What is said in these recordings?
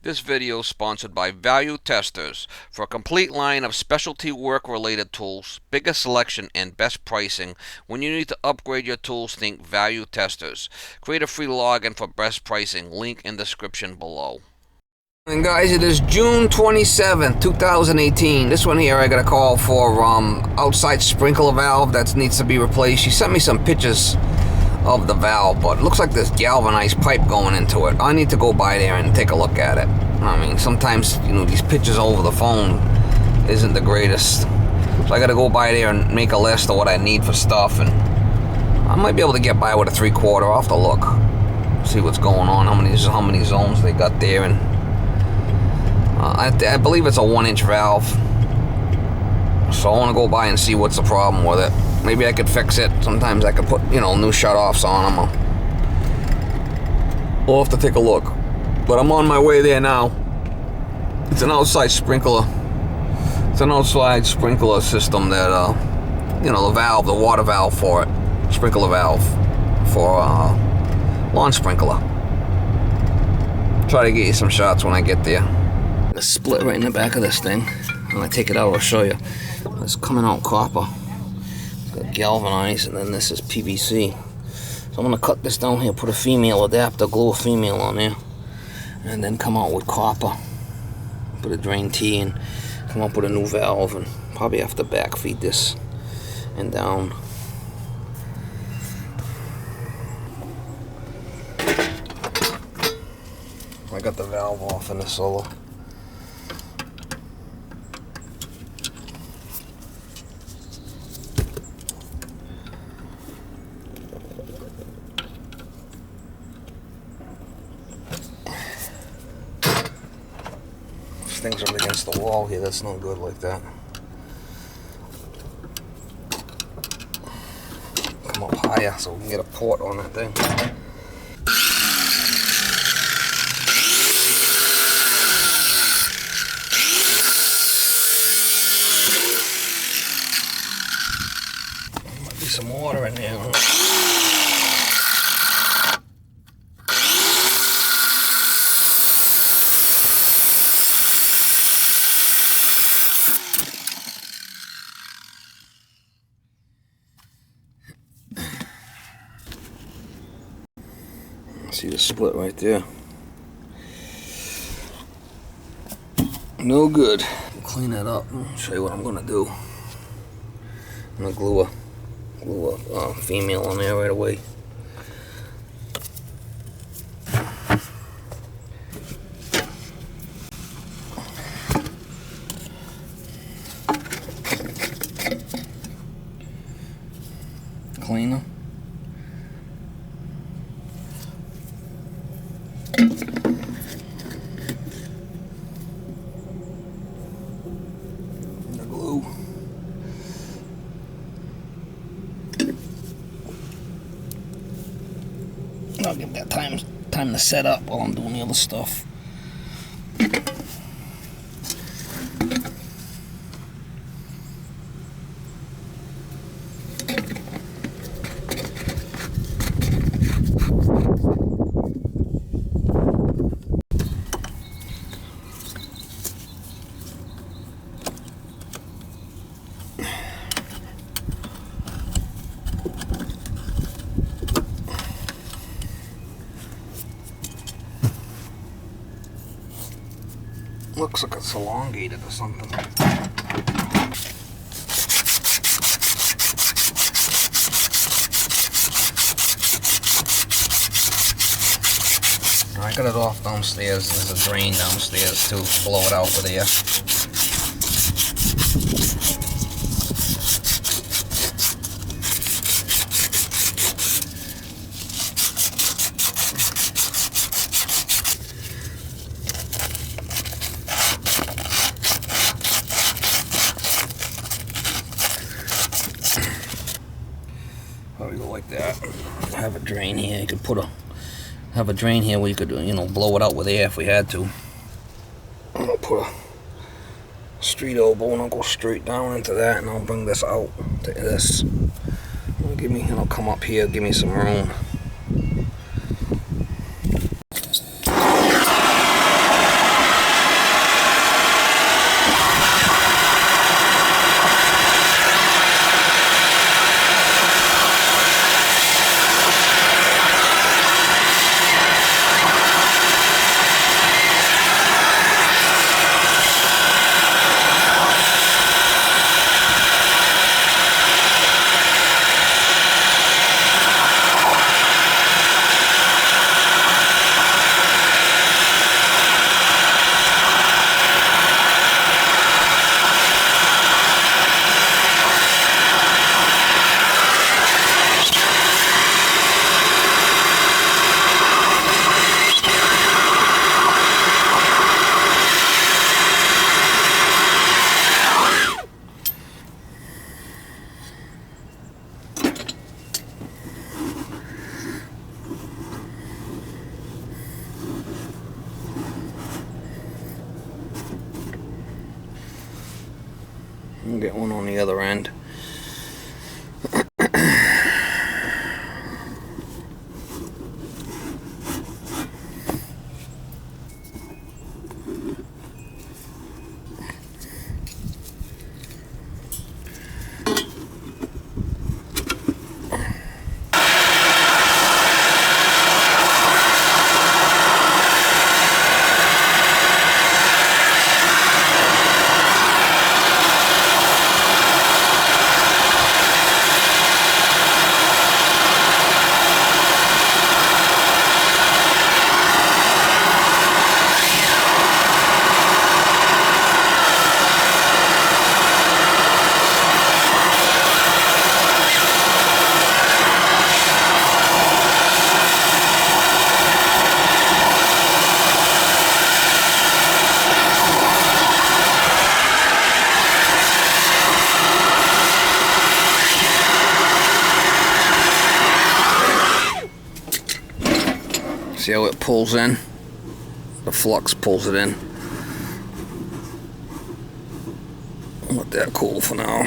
This video is sponsored by Value Testers. For a complete line of specialty work-related tools, bigger selection, and best pricing, when you need to upgrade your tools, think Value Testers. Create a free login for best pricing. Link in description below. And guys, it is June 27th, 2018. This one here I got a call for outside sprinkler valve that needs to be replaced. She sent me some pictures of the valve, but it looks like there's galvanized pipe going into it. I need to go by there and take a look at it. I mean, sometimes, you know, these pictures over the phone isn't the greatest. So I gotta go by there and make a list of what I need for stuff, and I might be able to get by with a 3/4. I'll have to look, see what's going on, how many zones they got there, and I believe it's a 1-inch valve. So I want to go by and see what's the problem with it. Maybe I could fix it. Sometimes I could put, you know, new shutoffs on them. We'll have to take a look. But I'm on my way there now. It's an outside sprinkler. It's an outside sprinkler system that, you know, the water valve for it. Sprinkler valve for lawn sprinkler. Try to get you some shots when I get there. The split right in the back of this thing. When I take it out, I'll show you. It's coming out copper. It's got galvanized, and then this is PVC. So I'm gonna cut this down here, put a female adapter, glue a female on there, and then come out with copper. Put a drain tee and come up with a new valve, and probably have to back feed this and down. I got the valve off in the solo. Things are against the wall here. That's no good like that. Come up higher so we can get a port on that thing. Might be some water in there. See the split right there. No good. Clean that up. I'll show you what I'm gonna do. I'm gonna glue a female on there right away. Cleaner. The glue. I'll give that time to set up while I'm doing the other stuff. Looks like it's elongated or something. I got it off downstairs. There's a drain downstairs too. Blow it out with air. Probably go like that. Have a drain here. You could have a drain here where you could, you know, blow it out with air if we had to. I'm gonna put a street elbow and I'll go straight down into that, and I'll bring this out to this. I'll come up here, give me some room. get one on the other end. See how it pulls in? The flux pulls it in. I'll let that cool for now.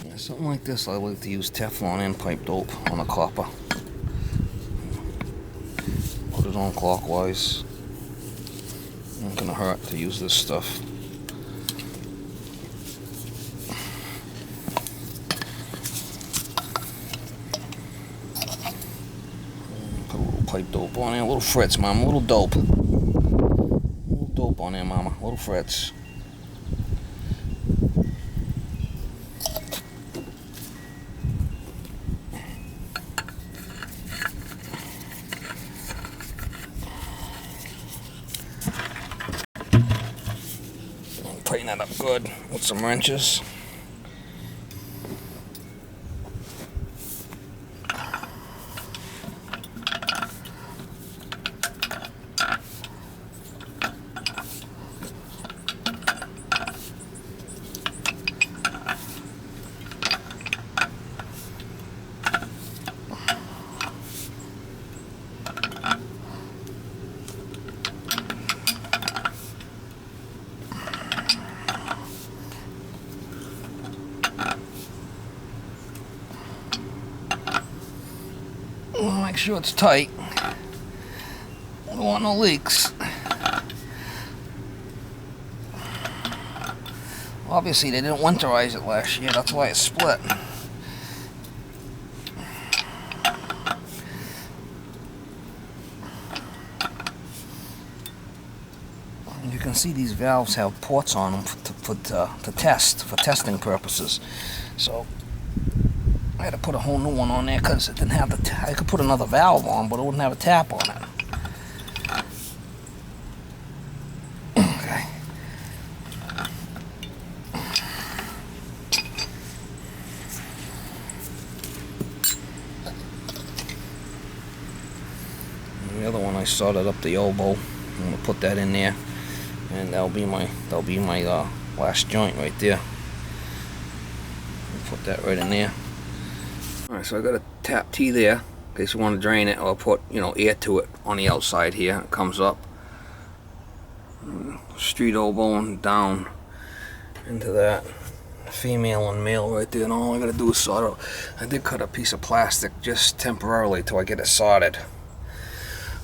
Yeah, something like this, I like to use Teflon and pipe dope on a copper. Put it on clockwise. Not gonna hurt to use this stuff. Pipe dope on there, a little fritz, mama, a little dope. A little dope on there, mama, a little fritz. Tighten that up good with some wrenches. Make sure it's tight. Don't want no leaks. Obviously they didn't winterize it last year, that's why it split. You can see these valves have ports on them for testing purposes. So I had to put a whole new one on there because it didn't have I could put another valve on, but it wouldn't have a tap on it. Okay. And the other one I soldered up the elbow. I'm gonna put that in there, and that'll be my last joint right there. Put that right in there. Alright, so I got a tap T there in case you want to drain it, or put, air to it on the outside here. It comes up. Street elbow down into that. Female and male right there, and all I gotta do is solder. I did cut a piece of plastic just temporarily till I get it soldered.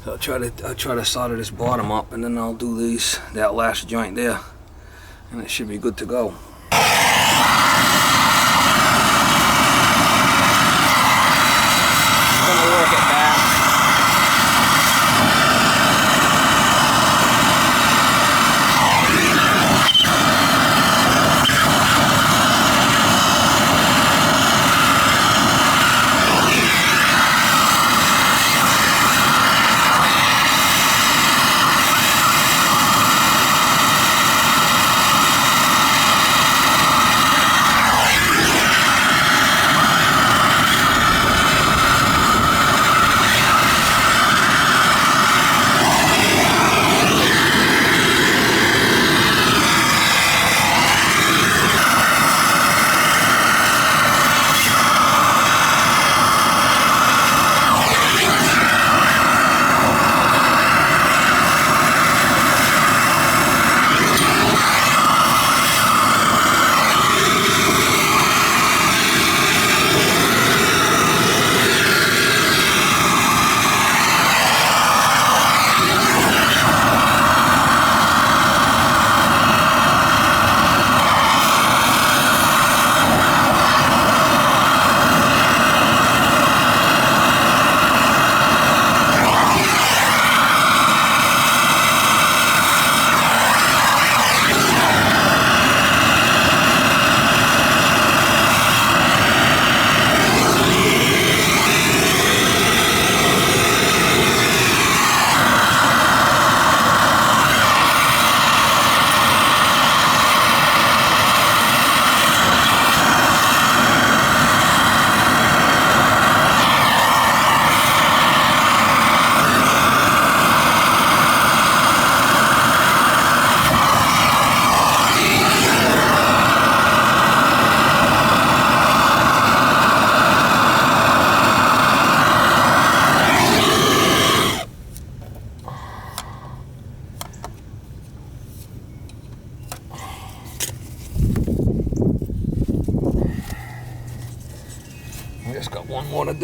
So I'll try to solder this bottom up, and then I'll do that last joint there, and it should be good to go. Work it back.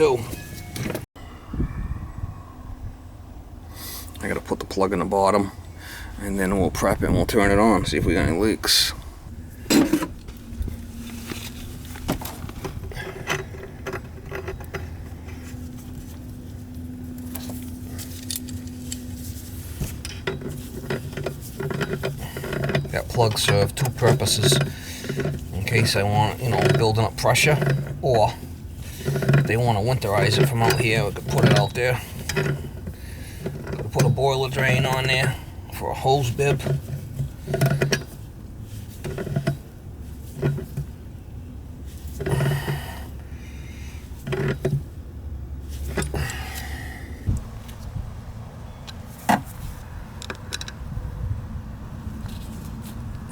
do. I gotta put the plug in the bottom, and then we'll prep it and we'll turn it on, see if we got any leaks. That plug serves two purposes. In case I want, you know, building up pressure, or if they want to winterize it from out here, we could put it out there. Could put a boiler drain on there for a hose bib.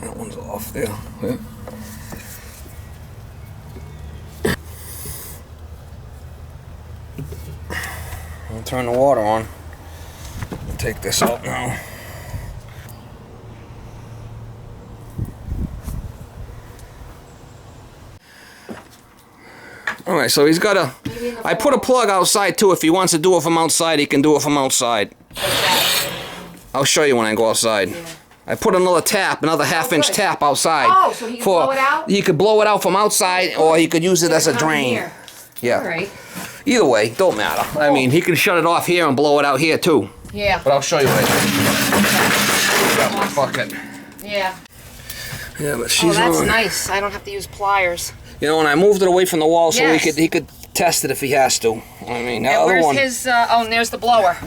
That one's off there. Yeah. I'll turn the water on. I'll take this out now. Alright, so he's got a... I put a plug outside too. If he wants to do it from outside, he can do it from outside. I'll show you when I go outside. Yeah. I put another tap, another half-inch tap outside. Oh, so he can blow it out? He could blow it out from outside, or he could use it as a drain. Here. Yeah. All right. Either way, don't matter. Cool. I mean, he can shut it off here and blow it out here too. Yeah. But I'll show you what I do. Bucket. Yeah. Yeah, but she's that's on. nice. I don't have to use pliers. You know, and I moved it away from the wall so yes. he could test it if he has to. I mean, that and other where's one. His? Oh, and there's the blower.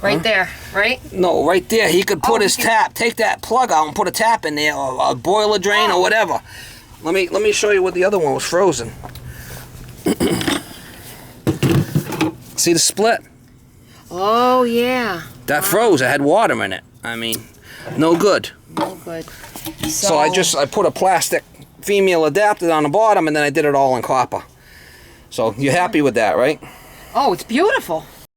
Right there, right? No, right there. He could put his tap, take that plug out and put a tap in there, or a boiler drain, or whatever. Let me show you what the other one was frozen. See the split? Oh, yeah. That froze. It had water in it. I mean, no good. No good. So I put a plastic female adapter on the bottom, and then I did it all in copper. So you're happy with that, right? Oh, it's beautiful.